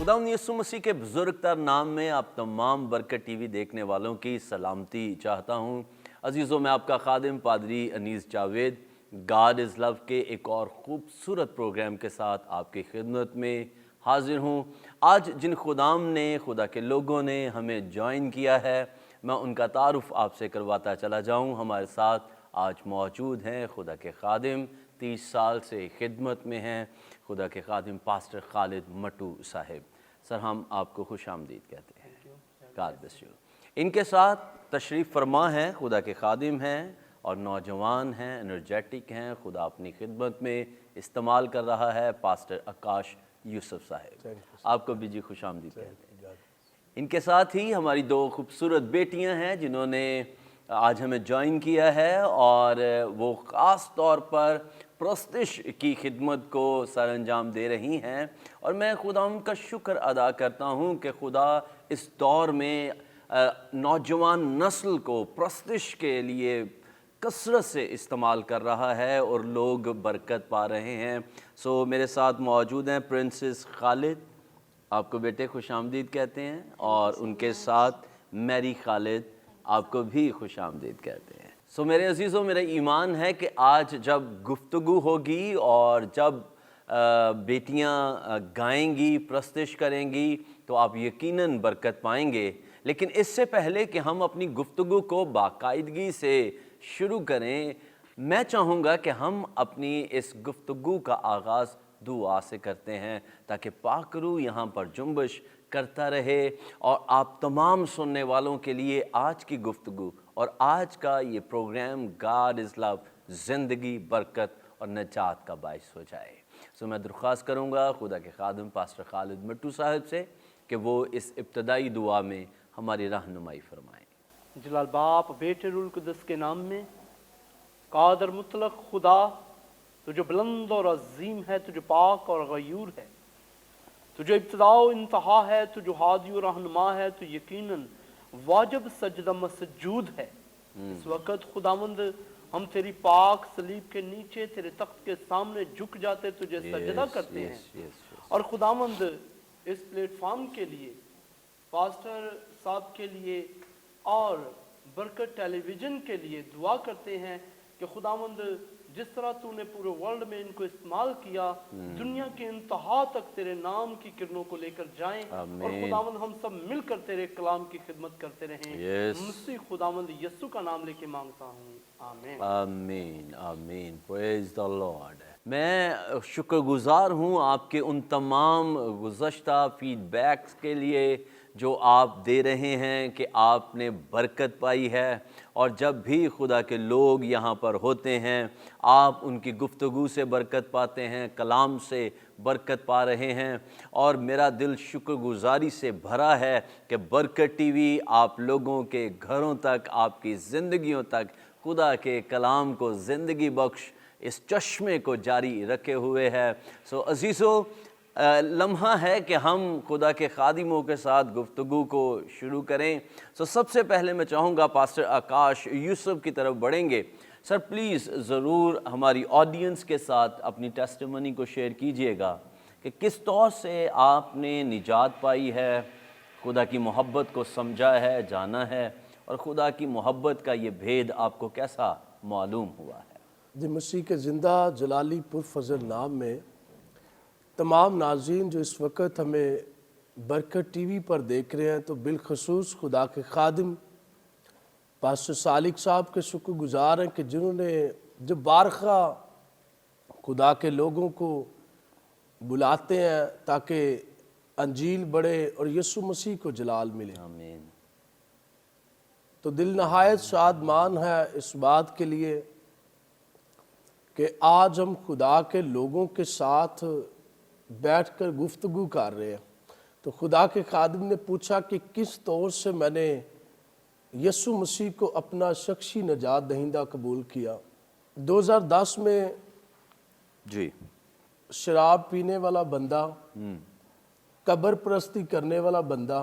खुदावंद यीशु मसीह के बुजुर्ग तर नाम में आप तमाम बरकत टीवी देखने वालों की सलामती चाहता हूँ। अजीज़ों, मैं आपका खादिम पादरी Anees Javed God is love के एक और ख़ूबसूरत प्रोग्राम के साथ आपकी खिदमत में हाजिर हूँ। आज जिन खुदा के लोगों ने हमें ज्वाइन किया है, मैं उनका तारुफ़ आपसे करवाता चला जाऊँ। हमारे साथ आज मौजूद हैं खुदा के खादिम, 30 साल से खिदमत में हैं, खुदा के खादिम पास्टर खालिद मट्टू साहिब। सर, हम आपको खुश आमदीद कहते हैं। God bless you. इनके साथ तशरीफ़ फरमा हैं, खुदा के खादिम हैं और नौजवान हैं, एनर्जेटिक हैं, खुदा अपनी खिदमत में इस्तेमाल कर रहा है, पास्टर आकाश यूसुफ साहिब। आपको भी जी खुश आमदीद कहते हैं। इनके साथ ही हमारी 2 खूबसूरत बेटियां हैं जिन्होंने आज हमें ज्वाइन किया है और वो ख़ास तौर पर प्रस्तिश की खिदमत को सर अंजाम दे रही हैं और मैं खुदा उनका शुक्र अदा करता हूँ कि खुदा इस दौर में नौजवान नस्ल को प्रस्तिश के लिए कसरत से इस्तेमाल कर रहा है और लोग बरकत पा रहे हैं। सो मेरे साथ मौजूद हैं प्रिंसेस खालिद, आपको बेटे खुश आमदीद कहते हैं, और उनके साथ मैरी खालिद, आपको भी खुश आमदीद कहते हैं। सो मेरे अजीज़ों, मेरा ईमान है कि आज जब गुफ्तगू होगी और जब बेटियां गाएंगी, प्रस्तिश करेंगी, तो आप यकीनन बरकत पाएंगे। लेकिन इससे पहले कि हम अपनी गुफ्तगू को बाकायदगी से शुरू करें, मैं चाहूँगा कि हम अपनी इस गुफ्तगू का आगाज़ दुआ से करते हैं ताकि पाक रूह यहाँ पर जुम्बिश करता रहे और आप तमाम सुनने वालों के लिए आज की गुफ्तगू और आज का ये प्रोग्राम गॉड इज़ लव ज़िंदगी, बरकत और निजात का बाइस हो जाए। सो मैं दरख्वास्त करूँगा खुदा के खादिम पास्टर खालिद मट्टू साहिब से कि वो इस इब्तदाई दुआ में हमारी रहनुमाई फरमाएँ। जलाल बाप बेटे रूल कुदस के नाम में, कादर मुतलक खुदा, तो जो बुलंद और अजीम है, तो जो पाक और गयूर है, तो जो इब्तदा और इंतहा है, तो जो हादी और रहनुमा है, तो यकीनन वाजिब सजदा मसजूद है। इस वक्त खुदावंद हम तेरी पाक सलीब के नीचे तेरे तख्त के सामने झुक जाते, तुझे सजदा करते हैं। और खुदावंद इस प्लेटफॉर्म के लिए, पास्टर साहब के लिए और बरकत टेलीविज़न के लिए दुआ करते हैं कि खुदावंद जिस तरह तूने पूरे वर्ल्ड में इनको इस्तेमाल किया, दुनिया के इंतहा तक तेरे नाम की किरणों को लेकर जाएं और खुदावंद हम सब मिलकर तेरे कलाम की खिदमत करते रहें। मसीह खुदावंद यीशु का नाम लेके मांगता हूँ, आमीन आमीन आमीन। Praise the Lord. मैं शुक्रगुजार हूँ आपके उन तमाम गुज़श्ता फीडबैक्स के लिए जो आप दे रहे हैं कि आपने बरकत पाई है, और जब भी खुदा के लोग यहाँ पर होते हैं आप उनकी गुफ्तगू से बरकत पाते हैं, कलाम से बरकत पा रहे हैं, और मेरा दिल शुक्रगुजारी से भरा है कि बरकत टीवी आप लोगों के घरों तक, आपकी ज़िंदगियों तक खुदा के कलाम को ज़िंदगी बख्श इस चश्मे को जारी रखे हुए है। सो अजीज़ों, लम्हा है कि हम खुदा के खादिमों के साथ गुफ्तगू को शुरू करें। सो सबसे पहले मैं चाहूँगा पास्टर आकाश यूसुफ की तरफ बढ़ेंगे। सर, प्लीज़ ज़रूर हमारी ऑडियंस के साथ अपनी टेस्टिमनी को शेयर कीजिएगा कि किस तौर से आपने निजात पाई है, खुदा की मोहब्बत को समझा है, जाना है, और खुदा की मोहब्बत का ये भेद आपको कैसा मालूम हुआ है। जी, मसीह के ज़िंदा जलाली पुरफज़ल नाम में तमाम नाज़रीन जो इस वक्त हमें बरकत टीवी पर देख रहे हैं, तो बिलखसूस खुदा के खादिम पास्टर सालिक साहब के शुक्रगुजार हैं कि जिन्होंने जो बारखा खुदा के लोगों को बुलाते हैं ताकि अंजील बढ़े और यीशु मसीह को जलाल मिले। आमीन। तो दिल नहायत शादमान है इस बात के लिए कि आज हम खुदा के लोगों के साथ बैठकर गुफ्तगू कर रहे हैं। तो खुदा के खादिम ने पूछा कि किस तौर से मैंने यीशु मसीह को अपना शख्सी नजात दहिंदा कबूल किया। 2010 में जी, शराब पीने वाला बंदा, कब्र परस्ती करने वाला बंदा,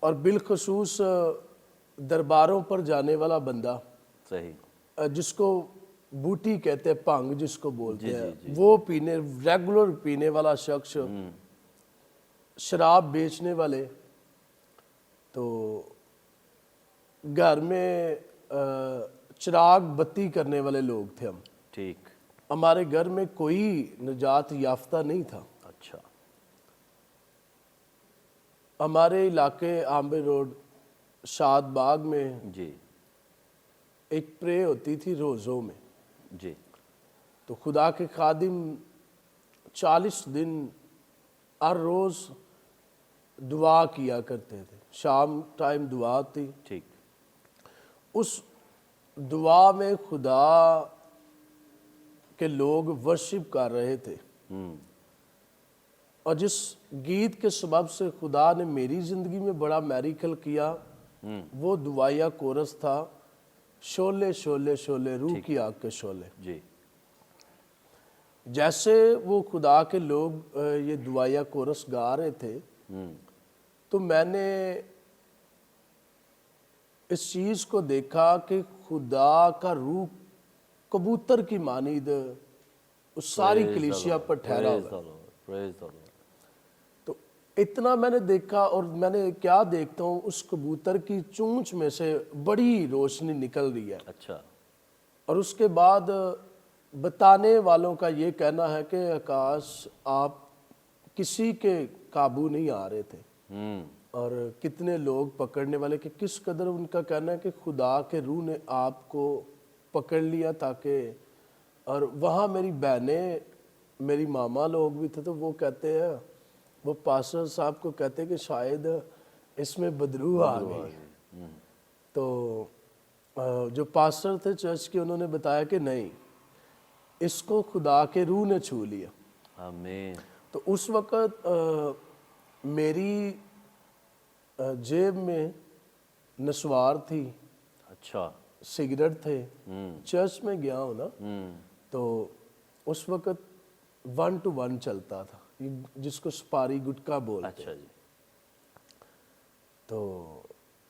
और बिलखसूस दरबारों पर जाने वाला बंदा, सही, जिसको बूटी कहते हैं, भंग जिसको बोलते जी, हैं, जी, जी। वो पीने, रेगुलर पीने वाला शख्स, शराब बेचने वाले, तो घर में चिराग बत्ती करने वाले लोग थे हम। ठीक। हमारे घर में कोई निजात याफ्ता नहीं था। अच्छा। हमारे इलाके आम्बे रोड शाद बाग में जी एक प्रे होती थी रोज़ों में, जी। तो खुदा के खादिम 40 दिन हर रोज़ दुआ किया करते थे। शाम टाइम दुआ थी, ठीक। उस दुआ में खुदा के लोग वर्शिप कर रहे थे, और जिस गीत के सबब से खुदा ने मेरी ज़िंदगी में बड़ा मैरिकल किया, वो दुआया कोरस था, शोले शोले शोले रूह की आग के शोले। जी जैसे वो खुदा के लोग ये दुआया कोरस गा रहे थे, तो मैंने इस चीज़ को देखा कि खुदा का रूह कबूतर की मानिद उस सारी कलीसिया पर ठहरा हुआ है। Praise the Lord. तो इतना मैंने देखा, और मैंने क्या देखता हूँ, उस कबूतर की चोंच में से बड़ी रोशनी निकल रही है। अच्छा। और उसके बाद बताने वालों का ये कहना है कि आकाश आप किसी के काबू नहीं आ रहे थे, और कितने लोग पकड़ने वाले, कि किस कदर उनका कहना है कि खुदा के रूह ने आपको पकड़ लिया ताकि। और वहाँ मेरी बहनें, मेरी मामा लोग भी थे, तो वो कहते हैं, वो पास्टर साहब को कहते हैं कि शायद इसमें बदबू आ गई। तो जो पास्टर थे चर्च के, उन्होंने बताया कि नहीं, इसको खुदा के रूह ने छू लिया। आमीन। तो उस वक़्त मेरी जेब में नस्वार थी, अच्छा। सिगरेट थे। चर्च में गया हूँ ना, तो उस वक़्त 1 to 1 चलता था, जिसको सुपारी गुटखा बोलते हैं। अच्छा जी। तो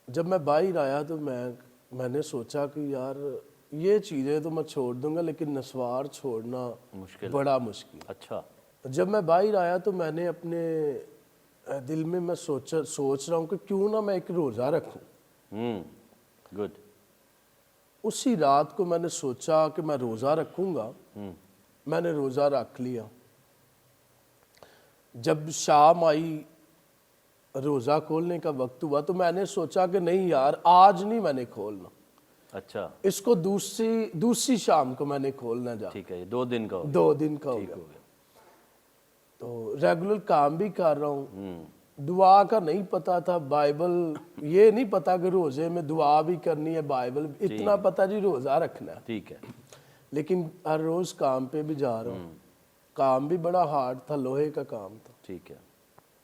जब मैं बाहर आया तो मैंने सोचा कि यार ये चीज़ें तो मैं छोड़ दूंगा, लेकिन नस्वार छोड़ना मुश्किल, बड़ा मुश्किल। अच्छा। जब मैं बाहर आया तो मैंने अपने दिल में मैं सोच रहा हूँ कि क्यों ना मैं एक रोज़ा रखूँ। गुड। उसी रात को मैंने सोचा कि मैं रोज़ा रखूँगा। मैंने रोज़ा रख लिया। जब शाम आई, रोज़ा खोलने का वक्त हुआ, तो मैंने सोचा कि नहीं यार, आज नहीं मैंने खोलना, अच्छा। इसको दूसरी शाम को मैंने खोलना जा। ठीक है, ये 2 दिन का हो गया। 2 दिन का हो ठीक गया। हो गया। तो रेगुलर काम भी कर रहा हूँ, दुआ का नहीं पता था, बाइबल ये नहीं पता कि रोज़े में दुआ भी करनी है, बाइबल इतना पता जी रोज़ा रखना है। ठीक है। लेकिन हर रोज़ काम पे भी जा रहा हूँ, काम भी बड़ा हार्ड था, लोहे का काम था। ठीक है।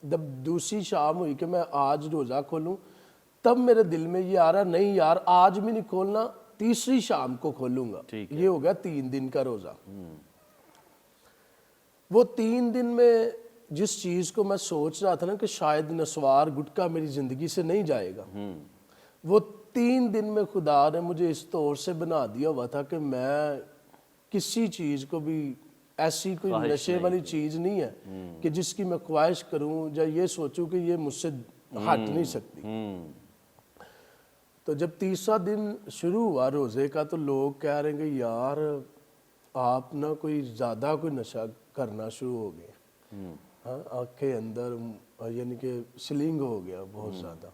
जब दूसरी शाम हुई कि मैं आज रोज़ा खोलूं, तब मेरे दिल में ये आ रहा, नहीं यार आज भी नहीं खोलना, तीसरी शाम को खोलूंगा। ये हो गया 3 दिन का रोज़ा। वो 3 दिन में जिस चीज़ को मैं सोच रहा था ना कि शायद नस्वार गुटखा मेरी ज़िंदगी से नहीं जाएगा, वो 3 दिन में खुदा ने मुझे इस तौर से बना दिया हुआ था कि मैं किसी चीज़ को भी, ऐसी कोई नशे वाली चीज़ नहीं है कि जिसकी मैं ख्वाहिश करूं या ये सोचूं कि ये मुझसे हट नहीं सकती। तो जब तीसरा दिन शुरू हुआ रोज़े का, तो लोग कह रहे हैं कि यार आप ना कोई ज़्यादा कोई नशा करना शुरू हो गए, हाँ, आँखें अंदर, यानी कि स्लिंग हो गया बहुत ज़्यादा।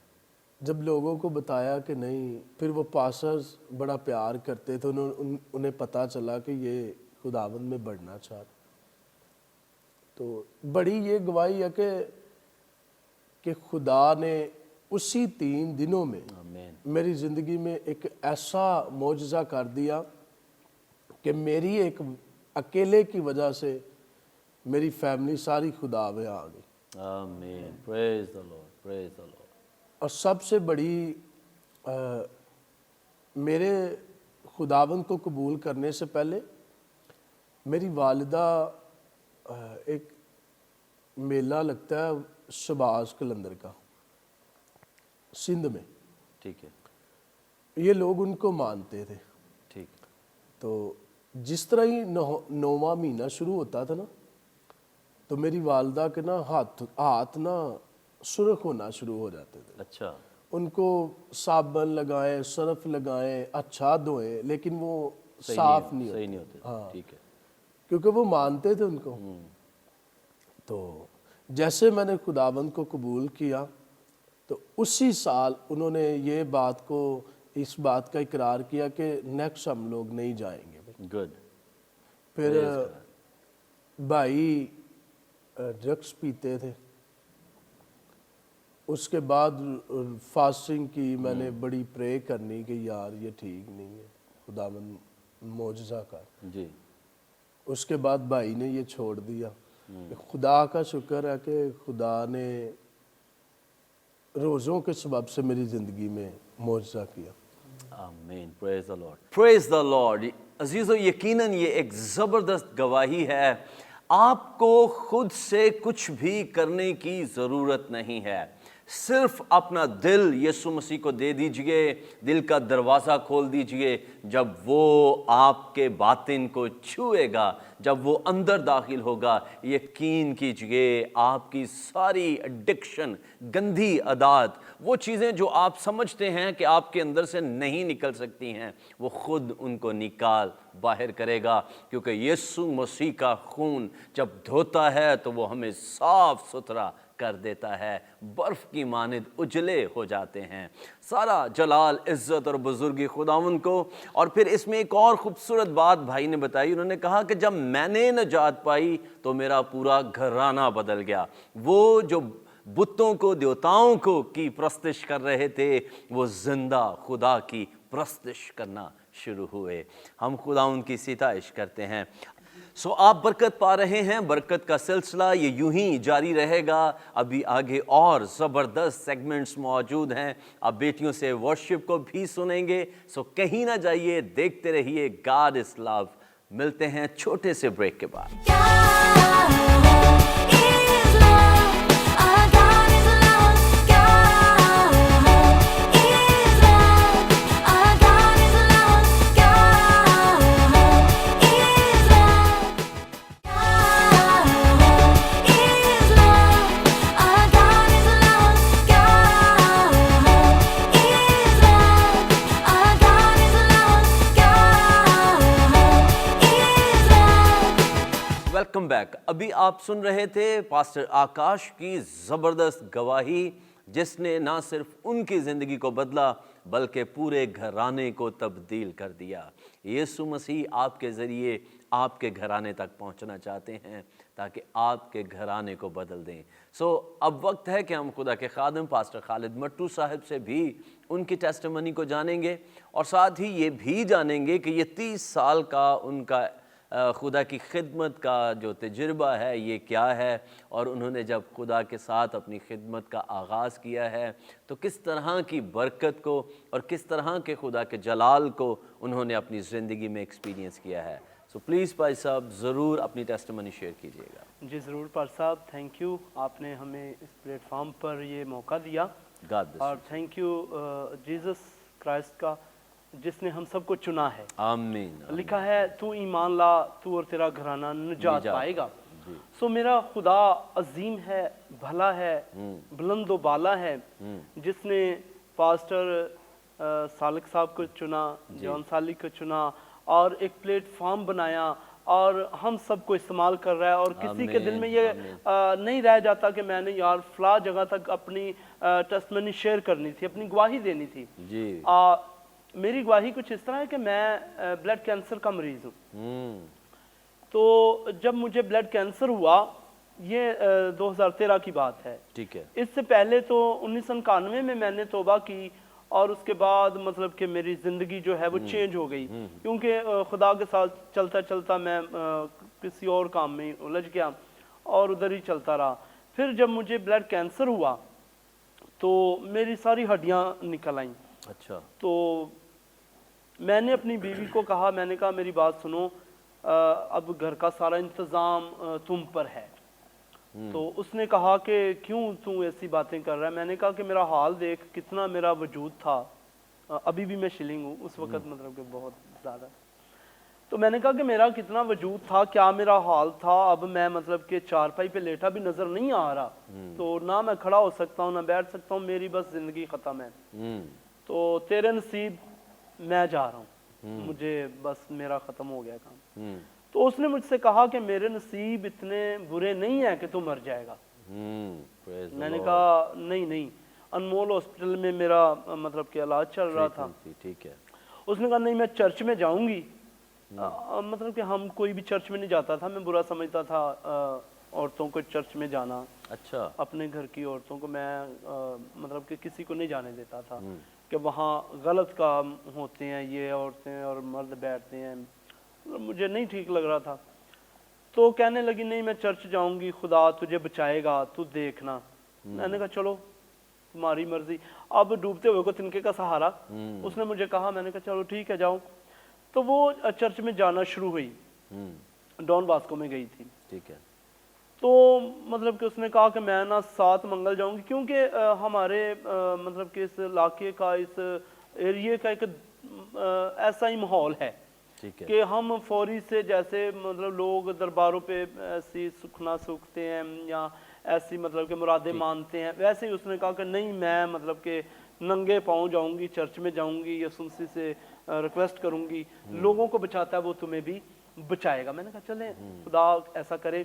जब लोगों को बताया कि नहीं, फिर वो पास्टर्स बड़ा प्यार करते थे, उन्हें पता चला कि ये खुदावंद में बढ़ना चाहता, तो बड़ी ये गवाही है कि खुदा ने उसी 3 दिनों में मेरी ज़िंदगी में एक ऐसा मौजज़ा कर दिया कि मेरी एक अकेले की वजह से मेरी फैमिली सारी खुदा में आ गई। आमीन। Praise the Lord, praise the Lord. और सबसे बड़ी मेरे खुदावंद को कबूल करने से पहले मेरी वालिदा, एक मेला लगता है शबाज कलंदर का सिंध में, ठीक है। ये लोग उनको मानते थे। ठीक। तो जिस तरह ही 9वां महीना शुरू होता था ना, तो मेरी वालदा के ना हाथ ना सुर्ख होना शुरू हो जाते थे। अच्छा, उनको साबन लगाएं, सर्फ लगाएं, अच्छा धोएं, लेकिन वो सही साफ नहीं नहीं सही होते, नहीं होते। हाँ। ठीक है। क्योंकि वो मानते थे उनको। तो जैसे मैंने खुदावंद को कबूल किया, तो उसी साल उन्होंने ये बात को, इस बात का इकरार किया कि नेक्स्ट हम लोग नहीं जाएंगे। गुड। फिर Praise God. भाई ड्रग्स पीते थे। उसके बाद फास्टिंग की, मैंने बड़ी प्रे करनी कि यार ये ठीक नहीं है, खुदावंद मौजज़ा कर। जी। उसके बाद भाई ने ये छोड़ दिया। खुदा का शुक्र है कि खुदा ने रोज़ों के सबब से मेरी ज़िंदगी में मौजज़ा किया। आमीन। Praise the Lord, praise the Lord. अजीज़ों, यकीनन ये एक ज़बरदस्त गवाही है। आपको खुद से कुछ भी करने की ज़रूरत नहीं है। सिर्फ अपना दिल यीशु मसीह को दे दीजिए, दिल का दरवाज़ा खोल दीजिए। जब वो आपके बातिन को छुएगा, जब वो अंदर दाखिल होगा, यकीन कीजिए आपकी सारी एडिक्शन, गंदी आदत, वो चीज़ें जो आप समझते हैं कि आपके अंदर से नहीं निकल सकती हैं, वो खुद उनको निकाल बाहर करेगा। क्योंकि यीशु मसीह का खून जब धोता है तो वो हमें साफ सुथरा कर देता है, बर्फ़ की मानिद उजले हो जाते हैं। सारा जलाल, इज़्ज़त और बुज़ुर्गी खुदावंद को। और फिर इसमें एक और ख़ूबसूरत बात भाई ने बताई। उन्होंने कहा कि जब मैंने नजात पाई तो मेरा पूरा घराना बदल गया। वो जो बुतों को, देवताओं को की प्रस्तिश कर रहे थे, वो जिंदा खुदा की प्रस्तिश करना शुरू हुए। हम खुदावंद की सिताइश करते हैं। सो आप बरकत पा रहे हैं। बरकत का सिलसिला ये यूं ही जारी रहेगा। अभी आगे और ज़बरदस्त सेगमेंट्स मौजूद हैं। आप बेटियों से वर्शिप को भी सुनेंगे। सो कहीं ना जाइए, देखते रहिए गॉड इज़ लव। मिलते हैं छोटे से ब्रेक के बाद। Welcome back. अभी आप सुन रहे थे पास्टर आकाश की ज़बरदस्त गवाही, जिसने ना सिर्फ उनकी ज़िंदगी को बदला बल्कि पूरे घराने को तब्दील कर दिया। यीशु मसीह आपके ज़रिए आपके घराने तक पहुंचना चाहते हैं ताकि आपके घराने को बदल दें। सो अब वक्त है कि हम खुदा के खादिम पास्टर खालिद मट्टू साहब से भी उनकी टेस्टिमनी को जानेंगे और साथ ही ये भी जानेंगे कि ये 30 साल का उनका खुदा की खिदमत का जो तजुर्बा है ये क्या है, और उन्होंने जब खुदा के साथ अपनी खिदमत का आगाज़ किया है तो किस तरह की बरकत को और किस तरह के खुदा के जलाल को उन्होंने अपनी ज़िंदगी में एक्सपीरियंस किया है। सो प्लीज़ भाई साहब ज़रूर अपनी टेस्टिमनी शेयर कीजिएगा। जी ज़रूर पार साहब, थैंक यू, आपने हमें इस प्लेटफॉर्म पर ये मौका दिया। गॉड ब्लेस और थैंक यू जीसस क्राइस्ट का जिसने हम सबको चुना है। आमीन। लिखा है तू ईमान ला, तू और तेरा घराना निजात पाएगा। जी। सो मेरा खुदा अजीम है, भला है, बुलंद व बाला है, जिसने पास्टर सालिक साहब को चुना, जॉन सालिक को चुना और एक प्लेटफॉर्म बनाया और हम सबको इस्तेमाल कर रहा है। और किसी के दिल में ये नहीं रह जाता कि मैंने यार फला जगह तक अपनी टेस्टमनी शेयर करनी थी, अपनी गवाही देनी थी। जी। मेरी गवाही कुछ इस तरह है कि मैं ब्लड कैंसर का मरीज़ हूँ। तो जब मुझे ब्लड कैंसर हुआ, ये 2013 की बात है। ठीक है। इससे पहले तो 1991 में मैंने तौबा की और उसके बाद मतलब कि मेरी ज़िंदगी जो है वो चेंज हो गई, क्योंकि खुदा के साथ चलता चलता मैं किसी और काम में उलझ गया और उधर ही चलता रहा। फिर जब मुझे ब्लड कैंसर हुआ तो मेरी सारी हड्डियाँ निकल आईं। अच्छा। तो मैंने अपनी बीवी को कहा, मैंने कहा मेरी बात सुनो, अब घर का सारा इंतज़ाम तुम पर है। तो उसने कहा कि क्यों तू ऐसी बातें कर रहा है। मैंने कहा कि मेरा हाल देख, कितना मेरा वजूद था, अभी भी मैं शिलिंग हूँ, उस वक़्त मतलब कि बहुत ज़्यादा। تو میں نے کہا کہ میرا کتنا وجود تھا، کیا میرا حال تھا، اب میں مطلب کہ چارپائی پہ لیٹا بھی نظر نہیں آ رہا، تو نہ میں کھڑا ہو سکتا ہوں نہ بیٹھ سکتا ہوں، میری بس زندگی ختم ہے، تو تیرے نصیب میں جا رہا ہوں، مجھے بس میرا ختم ہو گیا کام۔ تو اس نے مجھ سے کہا کہ میرے نصیب اتنے برے نہیں ہیں کہ تو مر جائے گا۔ میں نے کہا نہیں، انمول ہاسپٹل میں میرا مطلب کہ علاج چل رہا تھا۔ ٹھیک ہے۔ اس نے کہا نہیں میں چرچ میں جاؤں گی، مطلب کہ ہم کوئی بھی چرچ میں نہیں جاتا تھا، میں برا سمجھتا تھا عورتوں کو چرچ میں جانا، اچھا، اپنے گھر کی عورتوں کو میں مطلب کہ کسی کو نہیں جانے دیتا تھا کہ وہاں غلط کام ہوتے ہیں، یہ عورتیں اور مرد بیٹھتے ہیں، مجھے نہیں ٹھیک لگ رہا تھا۔ تو کہنے لگی نہیں میں چرچ جاؤں گی، خدا تجھے بچائے گا، تو دیکھنا۔ میں نے کہا چلو تمہاری مرضی، اب ڈوبتے ہوئے کو تنکے کا سہارا، اس نے مجھے کہا، میں نے کہا چلو ٹھیک ہے جاؤ۔ تو وہ چرچ میں جانا شروع ہوئی، ڈان باسکو میں گئی تھی۔ ٹھیک ہے۔ تو مطلب کہ اس نے کہا کہ میں نا 7 منگل جاؤں گی، کیونکہ ہمارے مطلب کہ اس علاقے کا، اس ایریے کا ایک ایسا ہی ماحول ہے کہ ہم فوری سے جیسے مطلب لوگ درباروں پہ ایسی سکھنا سوکھتے ہیں یا ایسی مطلب کہ مرادیں مانتے ہیں، ویسے ہی اس نے کہا کہ نہیں میں مطلب کہ ننگے پاؤں جاؤں گی، چرچ میں جاؤں گی، یسوع مسیح سے ریکویسٹ کروں گی، لوگوں کو بچاتا ہے وہ تمہیں بھی بچائے گا۔ میں نے کہا چلیں خدا ایسا کرے۔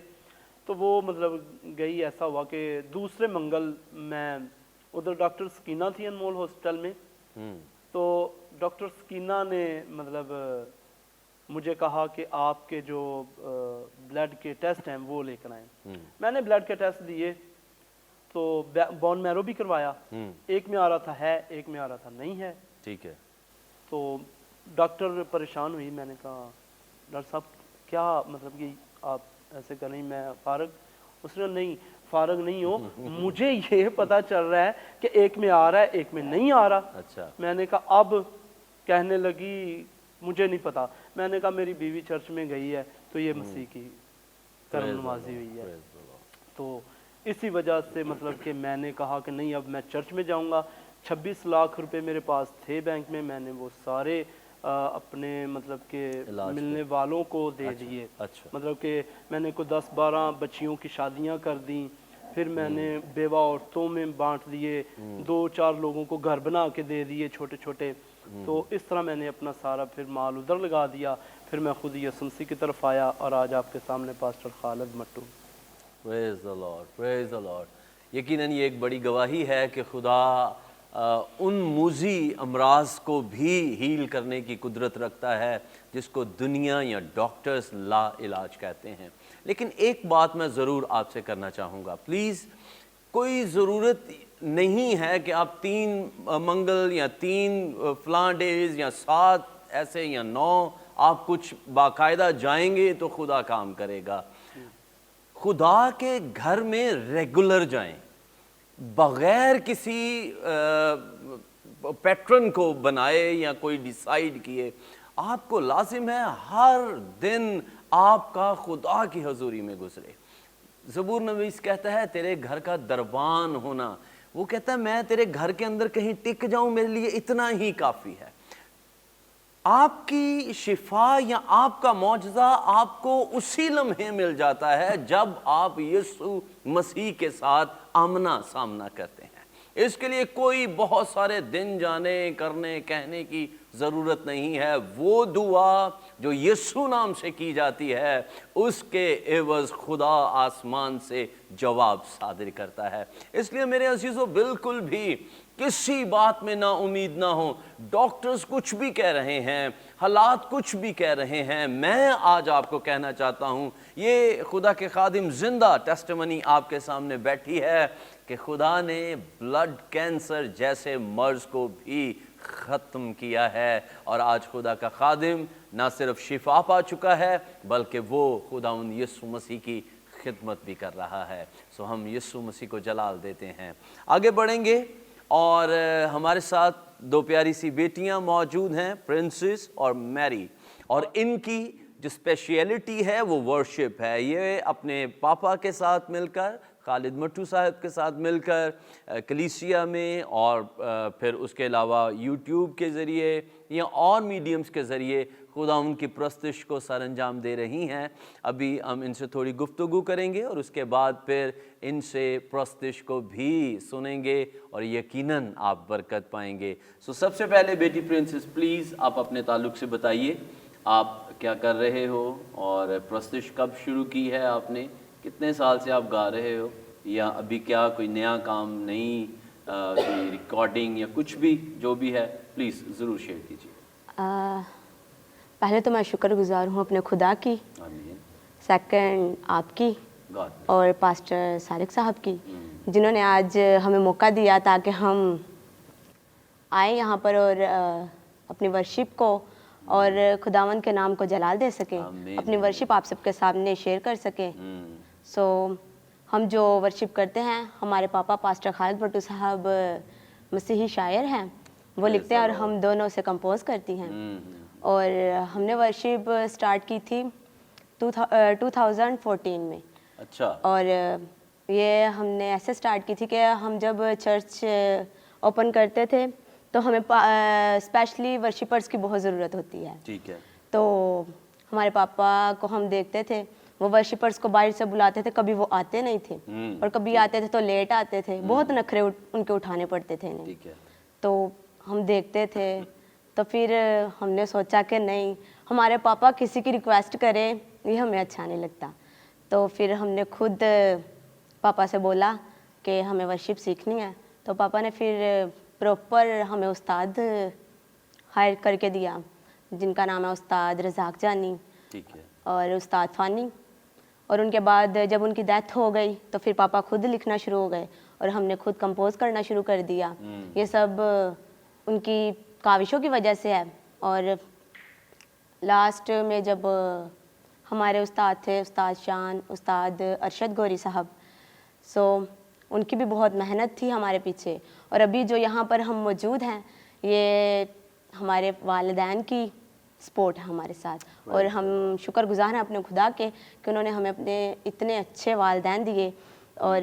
تو وہ مطلب گئی، ایسا ہوا کہ دوسرے منگل میں ادھر ڈاکٹر سکینہ تھی انمول ہاسپٹل میں، تو ڈاکٹر سکینہ نے مطلب مجھے کہا کہ آپ کے جو بلڈ کے ٹیسٹ ہیں وہ لے کر آئیں۔ میں نے بلڈ کے ٹیسٹ دیے، تو بون میرو بھی کروایا، ایک میں آ رہا تھا ہے، ایک میں آ رہا تھا نہیں ہے۔ ٹھیک ہے۔ تو ڈاکٹر پریشان ہوئی، میں نے کہا ڈاکٹر صاحب کیا مطلب کہ آپ ایسے کر رہی، میں فارغ؟ اس نے نہیں فارغ نہیں ہو، مجھے یہ پتا چل رہا ہے کہ ایک میں آ رہا ہے ایک میں نہیں آ رہا۔ اچھا۔ میں نے کہا اب؟ کہنے لگی مجھے نہیں پتا۔ میں نے کہا میری بیوی چرچ میں گئی ہے تو یہ مسیح کی کرم نوازی ہوئی ہے۔ تو اسی وجہ سے مطلب کہ میں نے کہا کہ نہیں اب میں چرچ میں جاؤں گا۔ 26 لاکھ روپے میرے پاس تھے بینک میں نے وہ سارے اپنے مطلب کہ ملنے والوں کو دے دیے۔ مطلب کہ میں نے کوئی 10-12 بچیوں کی شادیاں کر دیں، پھر میں نے بیوہ عورتوں میں بانٹ دیے، 2-4 لوگوں کو گھر بنا کے دے دیے چھوٹے چھوٹے۔ تو اس طرح میں نے اپنا سارا پھر مال ادھر لگا دیا۔ پھر میں خود یسوع مسیح کی طرف آیا اور آج آپ کے سامنے پاسٹر خالد مٹو۔ پریز دی لارڈ، پریز دی لارڈ۔ یقیناً یہ ایک بڑی گواہی ہے کہ خدا ان موذی امراض کو بھی ہیل کرنے کی قدرت رکھتا ہے جس کو دنیا یا ڈاکٹرز لا علاج کہتے ہیں۔ لیکن ایک بات میں ضرور آپ سے کرنا چاہوں گا، پلیز کوئی ضرورت نہیں ہے کہ آپ 3 منگل یا 3 فلاں ڈیز یا 7 ایسے یا 9 آپ کچھ باقاعدہ جائیں گے تو خدا کام کرے گا۔ خدا کے گھر میں ریگولر جائیں، بغیر کسی پیٹرن کو بنائے یا کوئی ڈیسائیڈ کیے۔ آپ کو لازم ہے ہر دن آپ کا خدا کی حضوری میں گزرے۔ زبور نویس کہتا ہے تیرے گھر کا دربان ہونا، وہ کہتا ہے میں تیرے گھر کے اندر کہیں ٹک جاؤں میرے لیے اتنا ہی کافی ہے۔ آپ کی شفا یا آپ کا معجزہ آپ کو اسی لمحے مل جاتا ہے جب آپ یسوع مسیح کے ساتھ آمنا سامنا کرتے ہیں۔ اس کے لیے کوئی بہت سارے دن جانے کرنے کہنے کی ضرورت نہیں ہے۔ وہ دعا جو یسوع نام سے کی جاتی ہے اس کے عوض خدا آسمان سے جواب صادر کرتا ہے۔ اس لیے میرے عزیزو بالکل بھی کسی بات میں نا امید نہ ہو۔ ڈاکٹرز کچھ بھی کہہ رہے ہیں، حالات کچھ بھی کہہ رہے ہیں، میں آج آپ کو کہنا چاہتا ہوں یہ خدا کے خادم زندہ ٹیسٹیمنی آپ کے سامنے بیٹھی ہے کہ خدا نے بلڈ کینسر جیسے مرض کو بھی ختم کیا ہے، اور آج خدا کا خادم نہ صرف شفا پا چکا ہے بلکہ وہ خداوند یسوع مسیح کی خدمت بھی کر رہا ہے۔ سو ہم یسوع مسیح کو جلال دیتے ہیں۔ آگے بڑھیں گے اور ہمارے ساتھ 2 پیاری سی بیٹیاں موجود ہیں، پرنسس اور میری، اور ان کی جو اسپیشیلٹی ہے وہ ورشپ ہے۔ یہ اپنے پاپا کے ساتھ مل کر، خالد مٹو صاحب کے ساتھ مل کر کلیسیا میں اور پھر اس کے علاوہ یوٹیوب کے ذریعے یا اور میڈیمز کے ذریعے खुदा उनकी प्रस्तुश को सर अंजाम दे रही हैं। अभी हम इनसे थोड़ी गुफ्तगू करेंगे और उसके बाद फिर इनसे प्रस्तुश को भी सुनेंगे और यकीनन आप बरकत पाएंगे। सो सबसे पहले बेटी प्रिंसेस, प्लीज़ आप अपने ताल्लुक़ से बताइए, आप क्या कर रहे हो और प्रस्तुश कब शुरू की है आपने, कितने साल से आप गा रहे हो, या अभी क्या कोई नया काम, नई कोई रिकॉर्डिंग या कुछ भी जो भी है, प्लीज़ ज़रूर शेयर कीजिए। पहले तो मैं शुक्रगुजार हूँ अपने खुदा की, आमीन। सेकंड आपकी गॉड और पास्टर सारिक साहब की, जिन्होंने आज हमें मौका दिया ताकि हम आए यहाँ पर और अपनी वर्शिप को और खुदावंद के नाम को जलाल दे सकें, आमीन। अपनी वर्शिप आप सबके सामने शेयर कर सकें। सो हम जो वर्शिप करते हैं, हमारे पापा पास्टर खालिद भट्टू साहब मसीही शायर हैं, वो लिखते हैं और हम दोनों से कंपोज करती हैं। और हमने वर्शिप स्टार्ट की थी 2014 में। अच्छा। और ये हमने ऐसे स्टार्ट की थी कि हम जब चर्च ओपन करते थे तो हमें स्पेशली वर्शिपर्स की बहुत ज़रूरत होती है। ठीक है। तो हमारे पापा को हम देखते थे, वो वर्शिपर्स को बाहर से बुलाते थे, कभी वो आते नहीं थे और कभी आते थे तो लेट आते थे, बहुत नखरे उनके उठाने पड़ते थे इन्हें। ठीक है। तो हम देखते थे, तो फिर हमने सोचा कि नहीं, हमारे पापा किसी की रिक्वेस्ट करें ये हमें अच्छा नहीं लगता। तो फिर हमने खुद पापा से बोला कि हमें वर्शिप सीखनी है। तो पापा ने फिर प्रॉपर हमें उस्ताद हायर करके दिया, जिनका नाम है उस्ताद रज़ाक जानी ठीक है। और उस्ताद फ़ानी। और उनके बाद जब उनकी डेथ हो गई तो फिर पापा खुद लिखना शुरू हो गए और हमने खुद कंपोज करना शुरू कर दिया। ये सब उनकी काविशों की वजह से है। और लास्ट में जब हमारे उस्ताद थे, उस्ताद शान, उस्ताद अरशद गौरी साहब, सो उनकी भी बहुत मेहनत थी हमारे पीछे। और अभी जो यहाँ पर हम मौजूद हैं, ये हमारे वालिदैन की सपोर्ट है हमारे साथ। और हम शुक्रगुजार हैं अपने खुदा के कि उन्होंने हमें अपने इतने अच्छे वालिदैन दिए और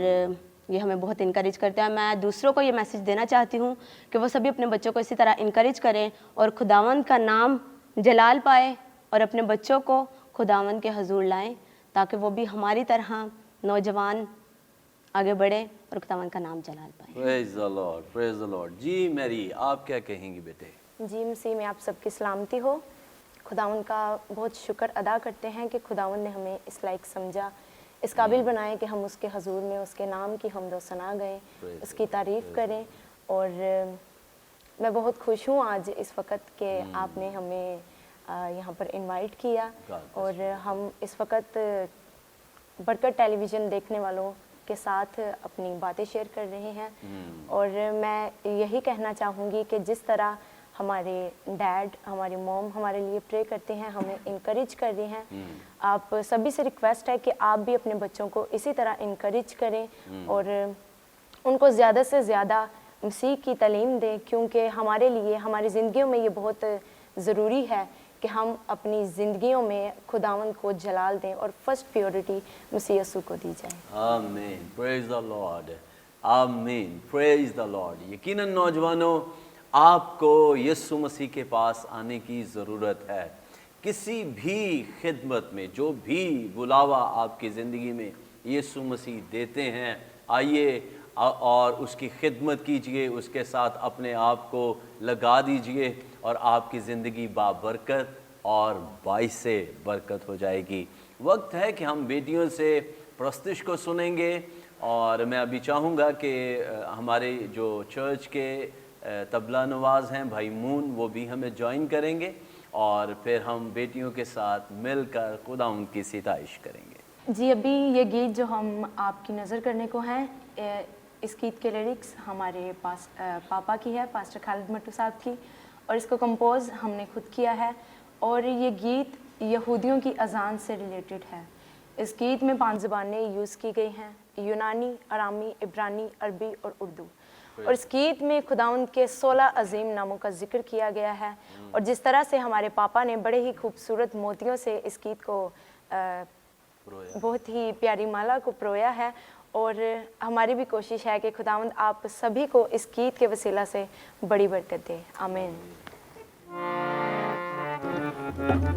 ये हमें बहुत इनकरेज करते हैं। मैं दूसरों को ये मैसेज देना चाहती हूँ कि वो सभी अपने बच्चों को इसी तरह इनकरेज करें और खुदावंद का नाम जलाल पाए और अपने बच्चों को खुदावंद के हजूर लाएं, ताकि वो भी हमारी तरह नौजवान आगे बढ़े और खुदावंद का नाम जलाल पाए। Praise the Lord, praise the Lord. जी मैरी, आप क्या कहेंगी बेटे? जी मसीह में आप सबकी सलामती हो। खुदावंद का बहुत शुक्र अदा करते हैं कि खुदावंद ने हमें इस लायक समझा, इस काबिल बनाए कि हम उसके हजूर में उसके नाम की हमदो सना गए, उसकी तारीफ़ करें। और मैं बहुत खुश हूँ आज इस वक्त कि आपने हमें यहाँ पर इनवाइट किया और हम इस वक्त बरकत टेलीविज़न देखने वालों के साथ अपनी बातें शेयर कर रहे हैं। और मैं यही कहना चाहूँगी कि जिस तरह हमारे डैड, हमारी मॉम हमारे लिए प्रे करते हैं, हमें इनकरेज कर रहे हैं, आप सभी से रिक्वेस्ट है कि आप भी अपने बच्चों को इसी तरह इनकरेज करें और उनको ज़्यादा से ज़्यादा मसीह की तालीम दें, क्योंकि हमारे लिए हमारी ज़िंदगियों में ये बहुत ज़रूरी है कि हम अपनी ज़िंदगियों में खुदावंद को जलाल दें और फर्स्ट प्रायोरिटी मसीह यीशु को दी जाए। आमीन, प्रेज द लॉर्ड, आमीन, प्रेज द लॉर्ड। यकीनन नौजवानों, आपको यीशु मसीह के पास आने की ज़रूरत है। किसी भी खिदमत में जो भी बुलावा आपकी ज़िंदगी में यीशु मसीह देते हैं, आइए और उसकी खिदमत कीजिए, उसके साथ अपने आप को लगा दीजिए और आपकी ज़िंदगी बाबरकत और बाइसे बरकत हो जाएगी। वक्त है कि हम बेटियों से प्रस्तुश को सुनेंगे और मैं अभी चाहूँगा कि हमारे जो चर्च के तबला नवाज हैं भाई मून, वो भी हमें ज्वाइन करेंगे और फिर हम बेटियों के साथ मिलकर खुदा उनकी सिताइश करेंगे। जी, अभी ये गीत जो हम आपकी नज़र करने को हैं, इस गीत के लिरिक्स हमारे पास पापा की है, पास्टर खालिद भट्टू साहब की, और इसको कंपोज हमने खुद किया है। और ये गीत यहूदियों की अजान से रिलेटेड है। इस गीत में 5 ज़बानें यूज़ की गई हैं, यूनानी, अरामी, इब्रानी, अरबी और उर्दू। और इस गीत में खुदावंद के 16 अजीम नामों का जिक्र किया गया है। और जिस तरह से हमारे पापा ने बड़े ही खूबसूरत मोतियों से इस गीत को बहुत ही प्यारी माला को परोया है। और हमारी भी कोशिश है कि खुदावंद आप सभी को इस गीत के वसीला से बड़ी बरकत दे। आमीन। एलोहीम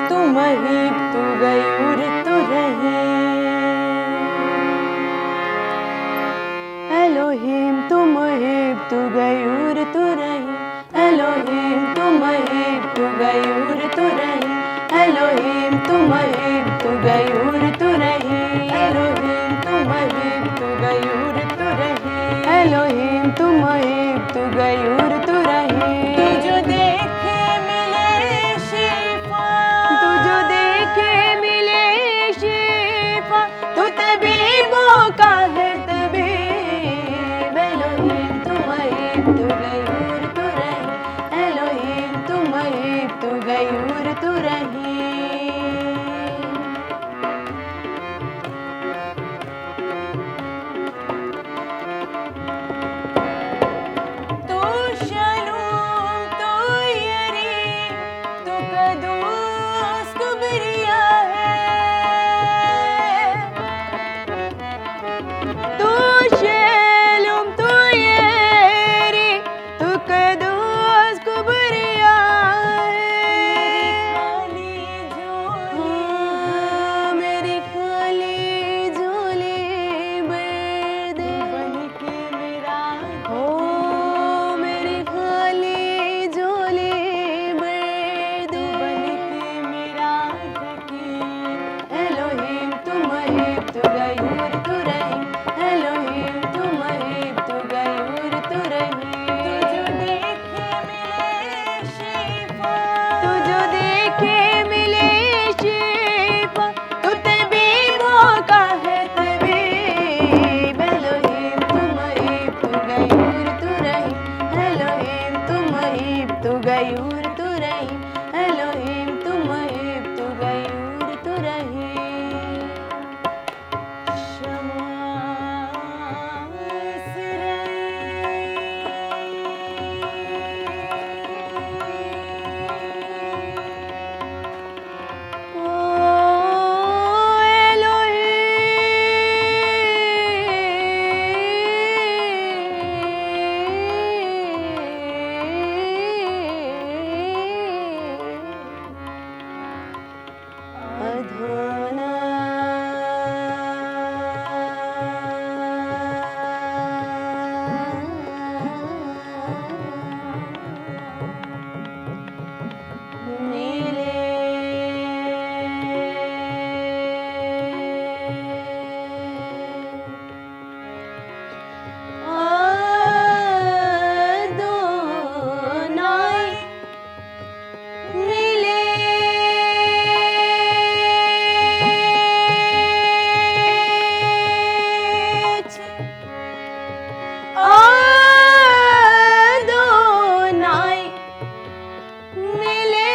तू महीब तू गयूर तू रहीम एलोहीम तू महीब तू गयूर तू रहीम एलोहीम तू महीब तू गयूर तू रहीम एलोहीम तू महीब तू गयूर तू रहीम एलोहीम तू महीब तू गयूर तू रहीम एलोहीम तू महीब तू गयूर तू रहीम तुझो देखे मिले शिफा तुझो देखे मिले शिफा तू तबीबों का है तबीब एलोहीम तू महीब तू गयूर तू रहीम एलोहीम तू महीब तू गयूर तू रहीम तू शलूम तू यरी तू कदूस कुबरिया है तू शलूम तू यरी तू कदूस कुबरिया मेरी खाली झोली बर्द बन के मेरा हो मेरी खाली झोली बर्द बन के मेरा एलोहीम तू महीब तू गयूर तू रहीम एलोहीम तू महीब तू गयूर तू रहीम तुझो देखे मिले शिफा तू तबीबों का है तबीब एलोहीम तू महीब तू गयूर तू रहीम एलोहीम तू महीब तू गयूर तू रहीम एलोहीम तू महीब तू गयूर तू रहीम शमास रही ओ अधोना नीले अधोनाई मिले Adonai मिले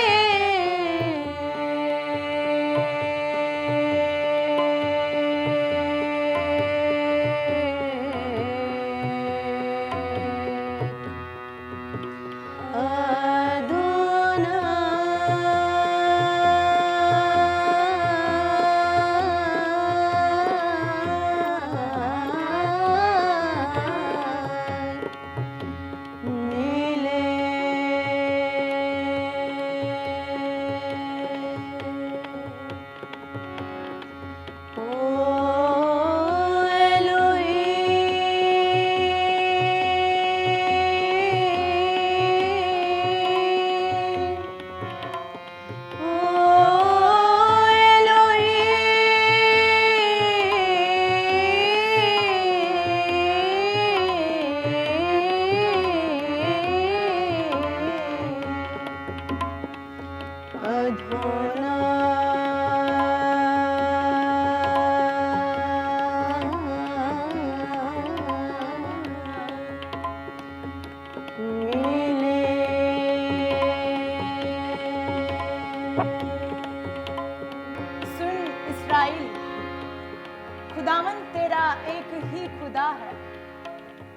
खुदावन तेरा एक ही खुदा है,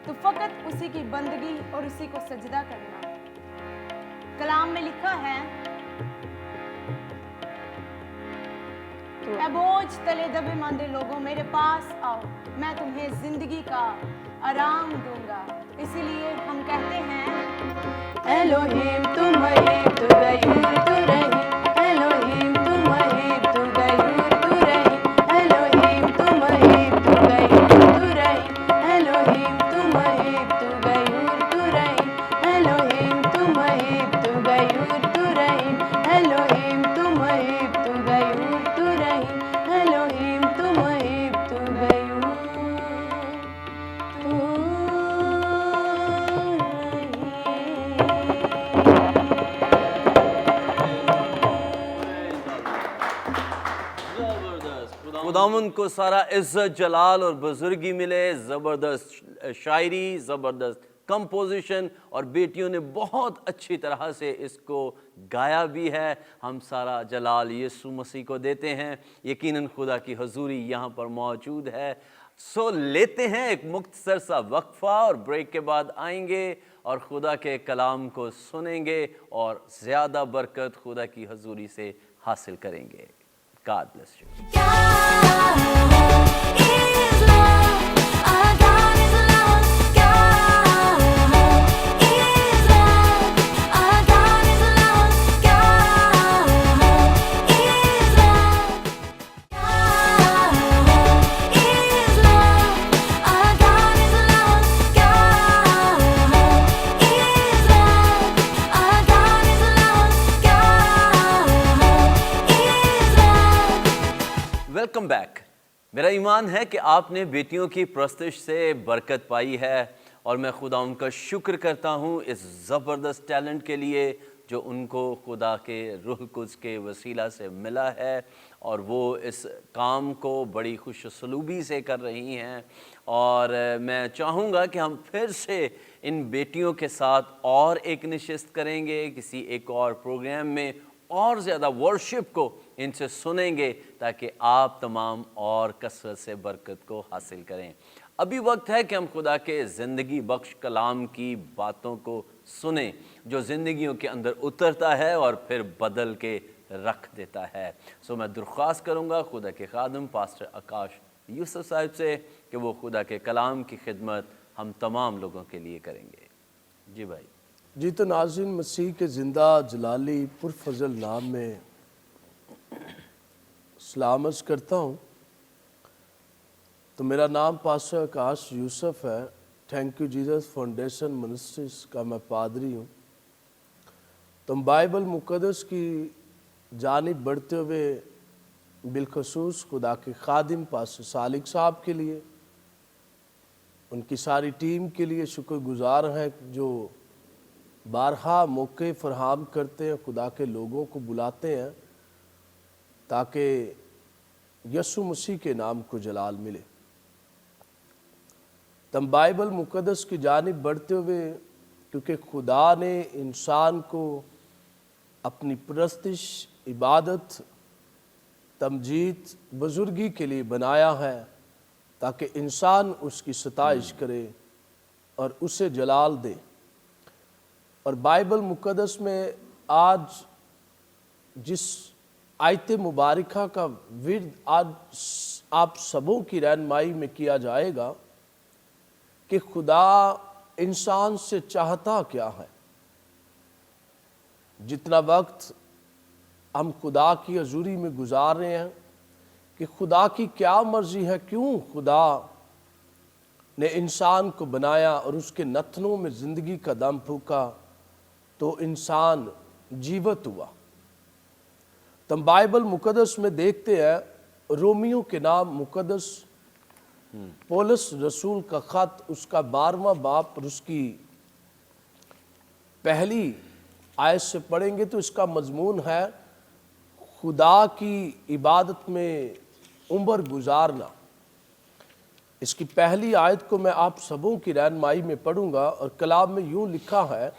तो फकत उसी की बंदगी और उसी को सजदा करना। कलाम में लिखा है, ऐ बोझ तले दबे मांदे लोगों मेरे पास आओ, मैं तुम्हें जिंदगी का आराम दूंगा। इसीलिए हम कहते हैं एलोहिम तू महीब तू गयूर तू रही, एलोहिम तू महीब तू गयूर तू रही, एलोहिम तू महीब तू गयूर तू रही, एलोहिम तू महीब तू गयूर तू रही, एलोहिम तू महीब तू गयूर तू रही, एलोहिम तू महीब तू गयूर तू रही, एलोहिम तू महीब तू गयूर तू खुदावंद को सारा इज्जत जलाल और बुजुर्गी मिले। ज़बरदस्त शायरी, ज़बरदस्त कंपोजिशन, और बेटियों ने बहुत अच्छी तरह से इसको गाया भी है। हम सारा जलाल यीशु मसीह को देते हैं। यकीनन खुदा की हजूरी यहाँ पर मौजूद है। सो लेते हैं एक मुख्तसर सा वक्फा और ब्रेक के बाद आएंगे और खुदा के कलाम को सुनेंगे और ज़्यादा बरकत खुदा की हजूरी से हासिल करेंगे। God bless you. God is love. Our God is love. God is love. Our God is love. God is love. God is love. Our God is love. God is love. Our God is love. God is love. Welcome back. मेरा ईमान है कि आपने बेटियों की प्रस्तुति से बरकत पाई है और मैं खुदा उनका शुक्र करता हूँ इस ज़बरदस्त टैलेंट के लिए जो उनको खुदा के रूह कुद्स के वसीला से मिला है और वो इस काम को बड़ी खुशसलूबी से कर रही हैं। और मैं चाहूँगा कि हम फिर से इन बेटियों के साथ और एक नशिस्त करेंगे किसी एक और प्रोग्राम में, और ज़्यादा वर्शिप को इनसे सुनेंगे ताकि आप तमाम और कसरत से बरकत को हासिल करें। अभी वक्त है कि हम खुदा के ज़िंदगी बख्श कलाम की बातों को सुनें जो ज़िंदगियों के अंदर उतरता है और फिर बदल के रख देता है। सो मैं दरख्वास्त करूँगा खुदा के खादम पास्टर आकाश यूसुफ साहब से कि वो खुदा के कलाम की खिदमत हम तमाम लोगों के लिए करेंगे। जी भाई। जी तो नाज़रीन, मसीह के ज़िंदा जलाली पुरफजल नाम में सलामत करता हूँ। तो मेरा नाम पास्टर आकाश यूसुफ है। Thank you Jesus foundation ministries का मैं पादरी हूँ। तो हम बाइबल मुक़द्दस की जानिब बढ़ते हुए बिलखसूस खुदा के खादिम पास्टर सालिक साहब के लिए, उनकी सारी टीम के लिए शुक्रगुजार हैं जो बारहा मौके फरहम करते हैं, खुदा के लोगों को बुलाते हैं ताकि यीशु मसीह के नाम को जलाल मिले। तम बाइबल मुक़द्दस की जानिब बढ़ते हुए, क्योंकि खुदा ने इंसान को अपनी परस्तिश, इबादत, तमजीद, बुजुर्गी के लिए बनाया है ताकि इंसान उसकी सताइश करे और उसे जलाल दे। और बाइबल मुक़द्दस में आज जिस आयत मुबारका का विर्द आज आप सबों की रहनुमाई में किया जाएगा कि खुदा इंसान से चाहता क्या है। जितना वक्त हम खुदा की हजूरी में गुजार रहे हैं कि खुदा की क्या मर्जी है, क्यों खुदा ने इंसान को बनाया और उसके नथनों में ज़िंदगी का दम फूका तो इंसान जीवित हुआ। तो हम बाइबल मुक़द्दस में देखते हैं रोमियो के नाम मुक़द्दस पौलुस रसूल का ख़त, उसका 12वां बाब और उसकी पहली आयत से पढ़ेंगे तो इसका मजमून है खुदा की इबादत में उम्र गुजारना। इसकी पहली आयत को मैं आप सबों की रहनुमाई में पढ़ूंगा और कलाम में यूं लिखा है,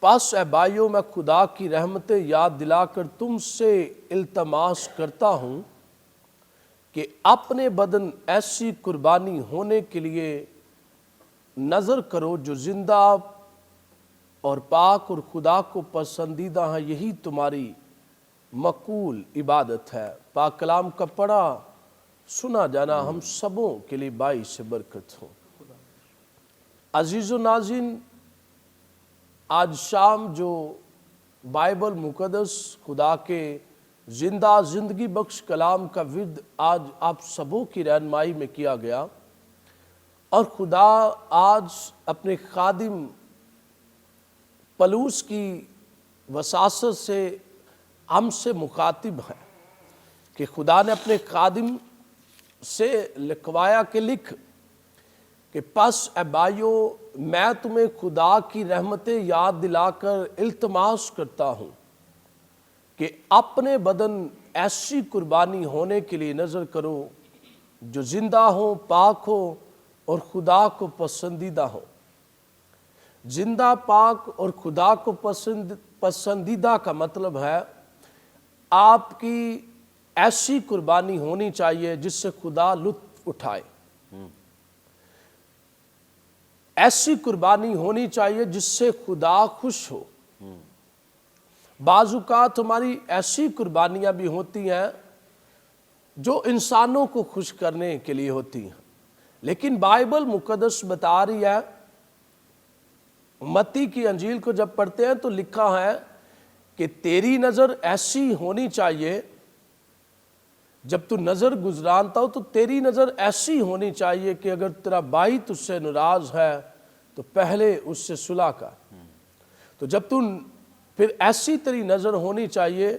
पास ए भाइयों, मैं खुदा की रहमतें याद दिलाकर तुमसे इल्तमास करता हूँ कि अपने बदन ऐसी कुर्बानी होने के लिए नज़र करो जो जिंदा और पाक और खुदा को पसंदीदा है। यही तुम्हारी मकबूल इबादत है। पाक कलाम का पढ़ा सुना जाना हम सबों के लिए बाइस बरकत हो। अजीज़ो नाज़रीन, आज शाम जो बाइबल मुक़द्दस खुदा के ज़िंदा ज़िंदगी बख्श कलाम का विद आज आप सबों की रहनुमाई में किया गया, और खुदा आज अपने खादिम पलूस की वसासत से हमसे मुखातिब है कि खुदा ने अपने खादिम से लिखवाया कि लिख कि पस ए भाइयों, मैं तुम्हें खुदा की रहमतें याद दिलाकर इल्तमास करता हूँ कि अपने बदन ऐसी कुर्बानी होने के लिए नज़र करो जो ज़िंदा हो, पाक हो और खुदा को पसंदीदा हो। ज़िंदा, पाक और खुदा को पसंदीदा का मतलब है आपकी ऐसी कुर्बानी होनी चाहिए जिससे खुदा लुत्फ उठाए, ऐसी कुर्बानी होनी चाहिए जिससे खुदा खुश हो। बाज़-औक़ात हमारी ऐसी कुर्बानियाँ भी होती हैं जो इंसानों को खुश करने के लिए होती हैं, लेकिन बाइबल मुक़द्दस बता रही है, मत्ती की अंजील को जब पढ़ते हैं तो लिखा है कि तेरी नज़र ऐसी होनी चाहिए, जब तू नज़र गुजरानता हो तो तेरी नज़र ऐसी होनी चाहिए कि अगर तेरा भाई तुझसे नाराज़ है तो पहले उससे सुलह कर। तो जब तू फिर ऐसी तेरी नज़र होनी चाहिए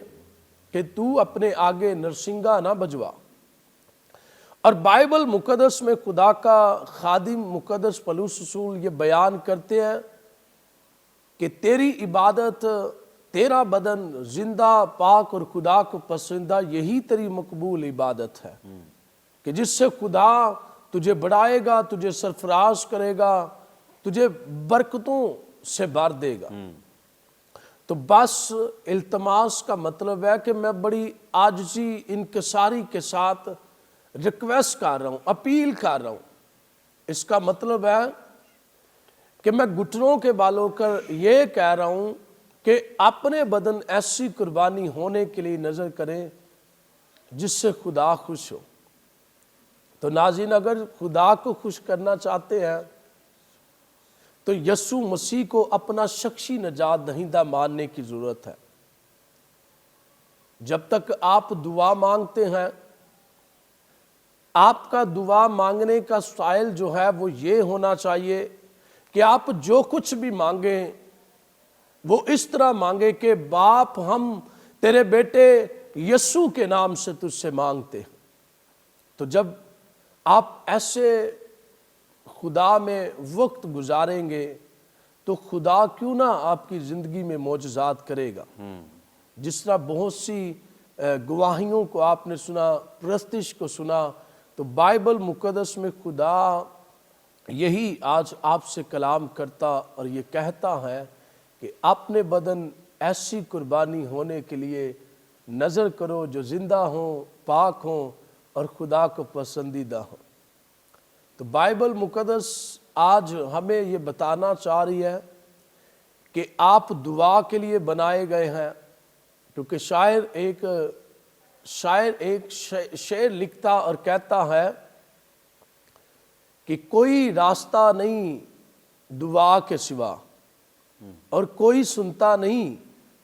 कि तू अपने आगे नरसिंगा ना बजवा। और बाइबल मुक़द्दस में खुदा का खादिम मुक़द्दस पौलुस रसूल ये बयान करते हैं कि तेरी इबादत, तेरा बदन जिंदा, पाक और खुदा को पसंदीदा, यही तेरी मकबूल इबादत है कि जिससे खुदा तुझे बढ़ाएगा, तुझे सरफराज करेगा, तुझे बरकतों से भर देगा। तो बस इल्तमास का मतलब है कि मैं बड़ी आजिज़ी इनकिसारी के साथ रिक्वेस्ट कर रहा हूँ, अपील कर रहा हूँ। इसका मतलब है कि मैं घुटनों के बाल होकर ये कह रहा हूँ कि अपने बदन ऐसी कुर्बानी होने के लिए नज़र करें जिससे खुदा खुश हो। तो नाज़रीन, अगर खुदा को खुश करना चाहते हैं तो यीशु मसीह को अपना शख्सी नजात दहिंदा मानने की ज़रूरत है। जब तक आप दुआ मांगते हैं, आपका दुआ मांगने का स्टाइल जो है वो ये होना चाहिए कि आप जो कुछ भी मांगे वो इस तरह मांगे कि बाप, हम तेरे बेटे यीशु के नाम से तुझसे मांगते। तो जब आप ऐसे खुदा में वक्त गुजारेंगे तो खुदा क्यों ना आपकी ज़िंदगी में मौजज़ात करेगा। जिस तरह बहुत सी गवाहियों को आपने सुना, प्रस्तिश को सुना, तो बाइबल मुक़द्दस में खुदा यही आज आपसे कलाम करता और ये कहता है कि अपने बदन ऐसी कुर्बानी होने के लिए नज़र करो जो ज़िंदा हो, पाक हो और खुदा को पसंदीदा हो। तो बाइबल मुक़द्दस आज हमें ये बताना चाह रही है कि आप दुआ के लिए बनाए गए हैं, क्योंकि शायर एक शेर लिखता और कहता है कि कोई रास्ता नहीं दुआ के सिवा और कोई सुनता नहीं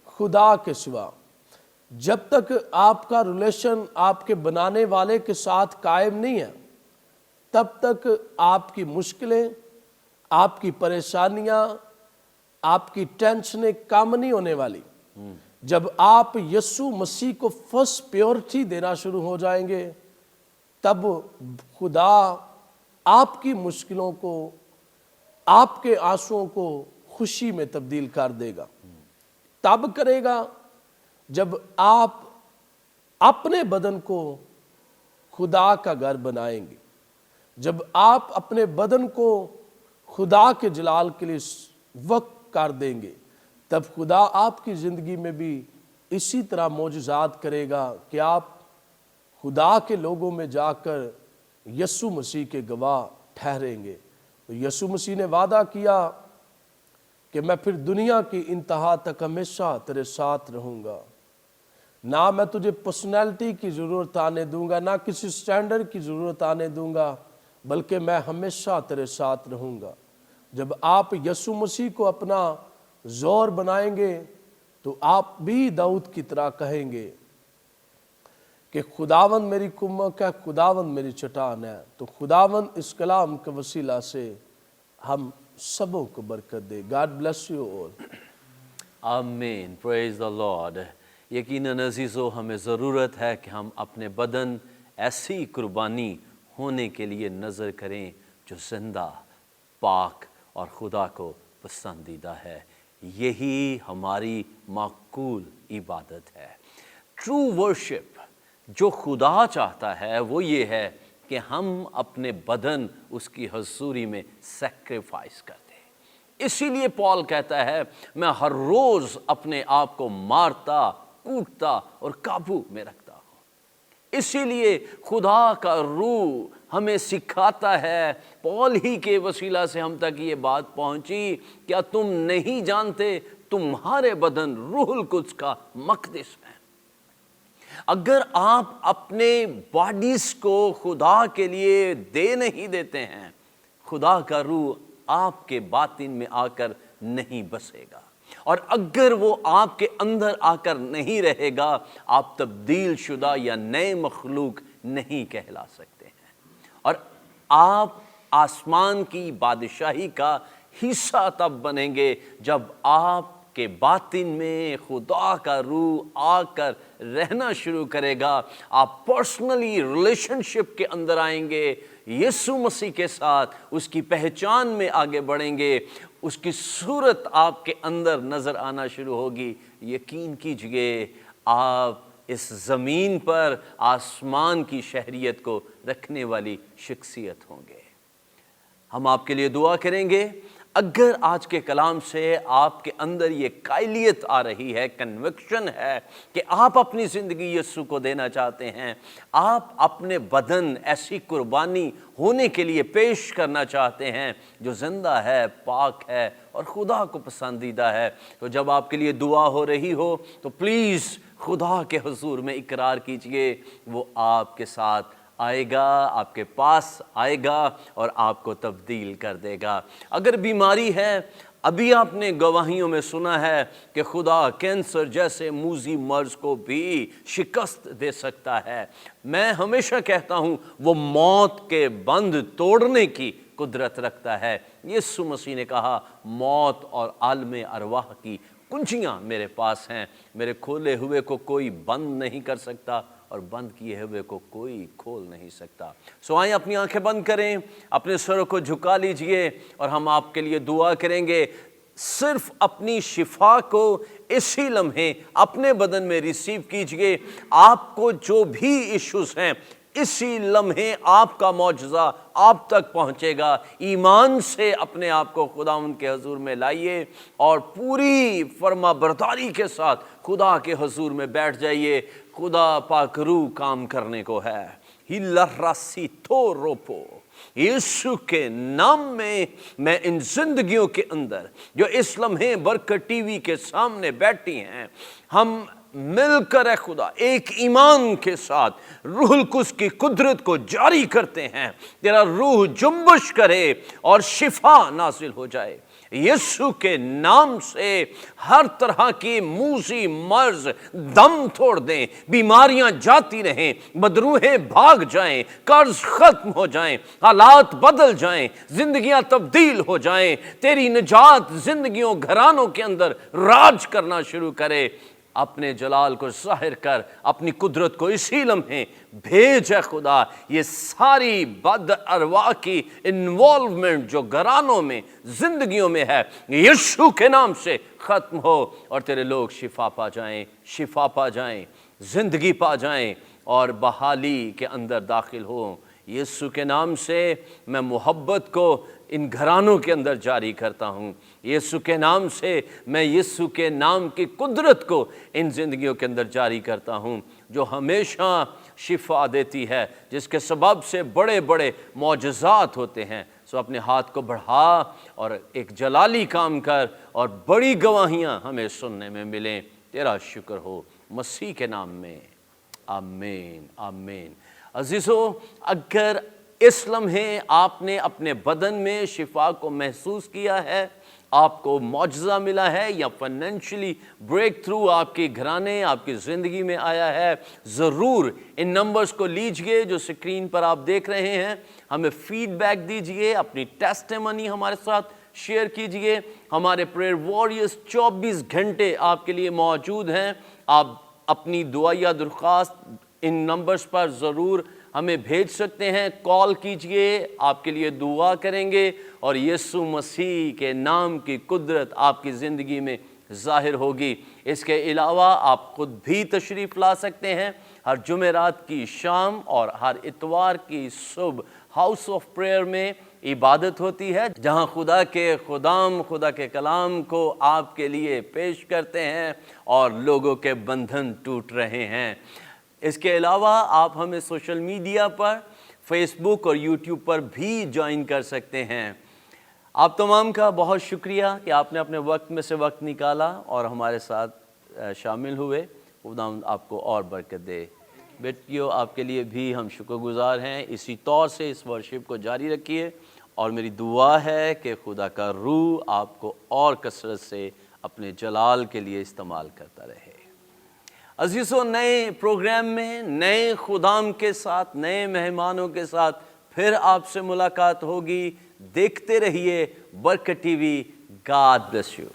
खुदा के सिवा। जब तक आपका रिलेशन आपके बनाने वाले के साथ कायम नहीं है, तब तक आपकी मुश्किलें, आपकी परेशानियां, आपकी टेंशनें कम नहीं होने वाली। जब आप यीशु मसीह को फर्स्ट प्योरिटी देना शुरू हो जाएंगे, तब खुदा आपकी मुश्किलों को, आपके आंसुओं को खुशी में तब्दील कर देगा। तब करेगा जब आप अपने बदन को खुदा का घर बनाएंगे, जब आप अपने बदन को खुदा के जलाल के लिए वक्त कर देंगे, तब खुदा आपकी ज़िंदगी में भी इसी तरह मौजज़ात करेगा कि आप खुदा के लोगों में जाकर यीशु मसीह के गवाह ठहरेंगे। तो यीशु मसीह ने वादा किया कि मैं फिर दुनिया की इंतहा तक हमेशा तेरे साथ रहूँगा। ना मैं तुझे पर्सनैलिटी की ज़रूरत आने दूंगा, ना किसी स्टैंडर्ड की ज़रूरत आने दूंगा, बल्कि मैं हमेशा तेरे साथ रहूंगा। जब आप यीशु मसीह को अपना ज़ोर बनाएंगे तो आप भी दाऊद की तरह कहेंगे कि खुदावंद मेरी कुम्मक है, खुदावंद मेरी चट्टान है। तो खुदावंद इस कलाम के वसीला से हम सबों को बरकत दे। God bless you all. आमीन, प्रेज द लॉर्ड। यकीनन अजीज़ों, हमें ज़रूरत है कि हम अपने बदन ऐसी कुर्बानी होने के लिए नज़र करें जो ज़िंदा, पाक और खुदा को पसंदीदा है। यही हमारी माकूल इबादत है। ट्रू वर्शिप जो खुदा चाहता है वो ये है कि हम अपने बदन उसकी हजूरी में सेक्रीफाइस कर दें। इसीलिए पॉल कहता है, मैं हर रोज़ अपने आप को मारता, कूटता और काबू में रखता हूँ। इसीलिए खुदा का रूह हमें सिखाता है, पॉल ही के वसीला से हम तक ये बात पहुंची, क्या तुम नहीं जानते तुम्हारे बदन रूहुल कुद्स का मक़दिस है। अगर आप अपने बॉडीज को खुदा के लिए दे नहीं देते हैं, खुदा का रूह आपके बातिन में आकर नहीं बसेगा, और अगर वो आपके अंदर आकर नहीं रहेगा, आप तब्दील शुदा या नए मखलूक नहीं कहला सकते हैं, और आप आसमान की बादशाही का हिस्सा तब बनेंगे जब आपके बातिन में खुदा का रूह आकर रहना शुरू करेगा। आप पर्सनली रिलेशनशिप के अंदर आएंगे, यीशु मसीह के साथ उसकी पहचान में आगे बढ़ेंगे, उसकी सूरत आपके अंदर नज़र आना शुरू होगी। यकीन कीजिए, आप इस ज़मीन पर आसमान की शहरियत को रखने वाली शख्सियत होंगे। हम आपके लिए दुआ करेंगे। अगर आज के कलाम से आपके अंदर ये कायलियत आ रही है, कन्विक्शन है कि आप अपनी ज़िंदगी यीशु को देना चाहते हैं, आप अपने बदन ऐसी कुर्बानी होने के लिए पेश करना चाहते हैं जो ज़िंदा है, पाक है और खुदा को पसंदीदा है, तो जब आपके लिए दुआ हो रही हो तो प्लीज़ खुदा के हुजूर में इकरार कीजिए, वो आपके साथ आएगा, आपके पास आएगा और आपको तब्दील कर देगा। अगर बीमारी है, अभी आपने गवाहियों में सुना है कि खुदा कैंसर जैसे मूजी मर्ज को भी शिकस्त दे सकता है। मैं हमेशा कहता हूँ वो मौत के बंध तोड़ने की कुदरत रखता है। यीशु मसीह ने कहा, मौत और आलम अरवाह की कुंजियाँ मेरे पास हैं, मेरे खोले हुए को कोई बंद नहीं कर सकता और बंद किए हुए को कोई खोल नहीं सकता। सो आइए अपनी आंखें बंद करें, अपने सरों को झुका लीजिए और हम आपके लिए दुआ करेंगे। सिर्फ अपनी शिफा को इसी लम्हे अपने बदन में रिसीव कीजिए। आपको जो भी इश्यूज हैं, इसी लम्हे आपका मौजज़ा आप तक पहुंचेगा। ईमान से अपने आप को खुदा उनके हजूर में लाइए और पूरी फर्मा बरदारी के साथ खुदा के हजूर में बैठ जाइए। खुदा पाक रूह काम करने को है। हिलरासी तो रोपो, यीशु के नाम में मैं इन जिंदगियों के अंदर जो इस लम्हे बरकत टीवी के सामने बैठी हैं, हम मिलकर है खुदा एक ईमान के साथ रूहुल कुद्स की कुदरत को जारी करते हैं। तेरा रूह जुम्बश करे और शिफा नाजिल हो जाए। यीशु के नाम से हर तरह की मूसी मर्ज दम तोड़ दें, बीमारियां जाती रहें, बदरूहें भाग जाएं, कर्ज खत्म हो जाएं, हालात बदल जाएं, जिंदगियां तब्दील हो जाएं, तेरी निजात जिंदगियों घरानों के अंदर राज करना शुरू करे। अपने जलाल को ज़ाहिर कर, अपनी कुदरत को इसी लम्हे भेज है खुदा। ये सारी बद अरवा की इन्वॉल्वमेंट जो घरानों में जिंदगियों में है, यीशु के नाम से ख़त्म हो और तेरे लोग शिफा पा जाएं, शिफा पा जाएं, ज़िंदगी पा जाएं और बहाली के अंदर दाखिल हो। यीशु के नाम से मैं मोहब्बत को इन घरानों के अंदर जारी करता हूँ। यीशु के नाम से मैं यीशु के नाम की कुदरत को इन ज़िंदगियों के अंदर जारी करता हूँ, जो हमेशा शिफा देती है, जिसके सबब से बड़े बड़े मौजज़ात होते हैं। सो अपने हाथ को बढ़ा और एक जलाली काम कर और बड़ी गवाहियाँ हमें सुनने में मिलें। तेरा शुक्र हो मसीह के नाम में आमीन आमीन। अजीज़ों, अगर इस लम्हे आपने अपने बदन में शिफा को महसूस किया है, आपको मौजज़ा मिला है, या फाइनेंशियली ब्रेक थ्रू आपके घराने आपकी ज़िंदगी में आया है, ज़रूर इन नंबर्स को लीजिए जो स्क्रीन पर आप देख रहे हैं, हमें फीडबैक दीजिए, अपनी टेस्टिमनी हमारे साथ शेयर कीजिए। हमारे प्रेयर वॉरियर्स 24 घंटे आपके लिए मौजूद हैं। आप अपनी दुआ या दरख्वास्त इन नंबर्स पर ज़रूर हमें भेज सकते हैं, कॉल कीजिए, आपके लिए दुआ करेंगे और यीशु मसीह के नाम की कुदरत आपकी ज़िंदगी में ज़ाहिर होगी। इसके अलावा आप खुद भी तशरीफ़ ला सकते हैं। हर जुमेरात की शाम और हर इतवार की सुबह हाउस ऑफ प्रेयर में इबादत होती है, जहां खुदा के कलाम को आपके लिए पेश करते हैं और लोगों के बंधन टूट रहे हैं। इसके अलावा आप हमें सोशल मीडिया पर फेसबुक और यूट्यूब पर भी ज्वाइन कर सकते हैं। आप तमाम का बहुत शुक्रिया कि आपने अपने वक्त में से वक्त निकाला और हमारे साथ शामिल हुए। खुदा आपको और बरकत दे। बेटियों, आपके लिए भी हम शुक्रगुजार हैं। इसी तौर से इस वर्शिप को जारी रखिए और मेरी दुआ है कि खुदा का रूह आपको और कसरत से अपने जलाल के लिए इस्तेमाल करता रहे। अज़ीज़ों, नए प्रोग्राम में नए खुदाम के साथ, नए मेहमानों के साथ फिर आपसे मुलाकात होगी। देखते रहिए बरकत टीवी। God bless you.